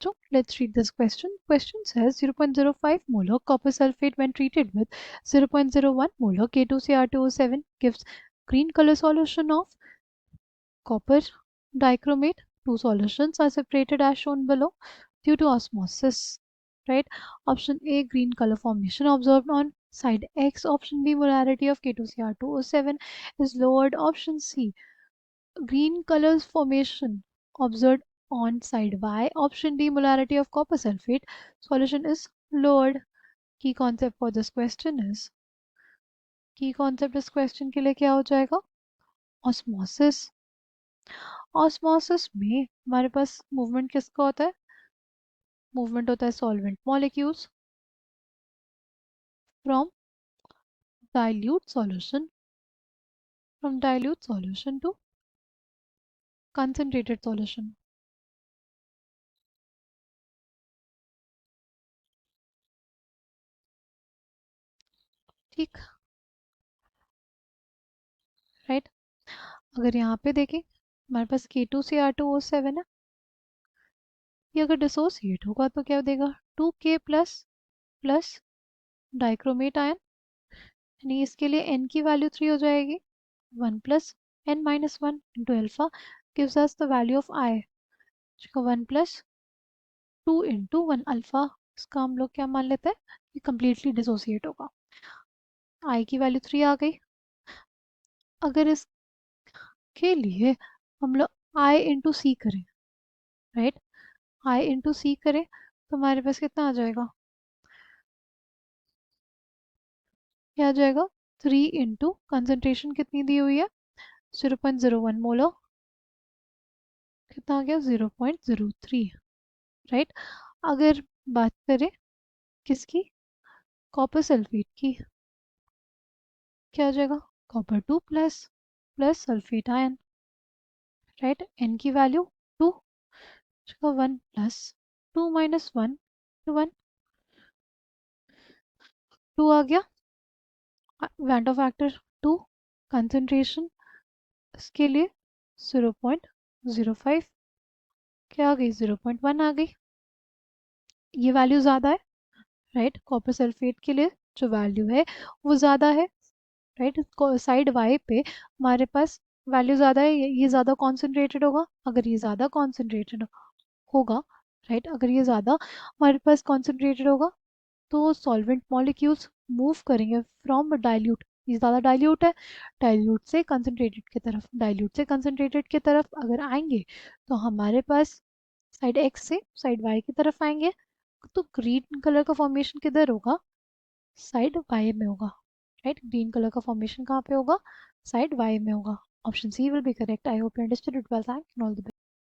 So let's read this question. Question says 0.05 molar copper sulfate when treated with 0.01 molar K2CR2O7 gives green color solution of copper dichromate. Two solutions are separated as shown below due to osmosis. Right? Option A, green color formation observed on side X. Option B, molarity of K2CR2O7 is lowered. Option C, green color formation observed on side Y. Option D, molarity of copper sulfate solution is lowered. Key concept for this question is, की concept इस question के लिए क्या हो जाएगा? Osmosis. Osmosis में हमारे पास movement किसका होता है? Movement होता है solvent molecules from dilute solution to concentrated solution. ठीक, राइट? अगर यहाँ पे देखें हमारे पास K2CR2O7 है, ये अगर डिसोसिएट होगा तो क्या देगा? 2K plus plus dichromate ion, यानी इसके लिए n की वैल्यू 3 हो जाएगी. 1 plus n minus 1 into alpha gives us the value of I, 1 plus 2 into 1 alpha. इसका हम लोग क्या मान लेते हैं? ये कम्प्लीटली डिसोसिएट होगा. आई की वैल्यू 3 आ गई. अगर इसके लिए हम लोग आई इंटू सी करें, राइट, आई इंटू सी करें तो हमारे पास कितना आ जाएगा? क्या आ जाएगा? 3 इंटू कंसनट्रेशन कितनी दी हुई है? 0.01 मोलर, कितना आ गया? 0.03. राइट. अगर बात करें किसकी? कॉपर सल्फेट की, क्या आ जाएगा? Copper 2 plus plus sulphate ion, right. N की वैल्यू 2, 1 प्लस 2 माइनस 1 1, 2 आ गया. वैंडो फैक्टर 2. कंसंट्रेशन इसके लिए 0.05, क्या आ गई? 0.1 आ गई. ये वैल्यू ज़्यादा है, राइट. कॉपर सल्फेट के लिए जो वैल्यू है वो ज़्यादा है, राइट. साइड वाई पे हमारे पास वैल्यू ज़्यादा है, ये ज़्यादा कॉन्सेंट्रेटेड होगा. अगर ये ज़्यादा कॉन्सेंट्रेटेड होगा, राइट, अगर ये ज़्यादा हमारे पास कॉन्सेंट्रेटेड होगा तो सॉल्वेंट मॉलिक्यूल्स मूव करेंगे फ्रॉम डाइल्यूट, ये ज़्यादा डाइल्यूट है, डाइल्यूट से कंसनट्रेटेड की तरफ, डाइल्यूट से कंसनट्रेटेड की तरफ अगर आएंगे तो हमारे पास साइड एक्स से साइड वाई की तरफ आएंगे तो ग्रीन कलर का फॉर्मेशन किधर होगा? साइड वाई में होगा, राइट. ग्रीन कलर का फॉर्मेशन कहाँ पे होगा? साइड वाई में होगा. Option C will be correct. I hope you understood it well. Thank you. All the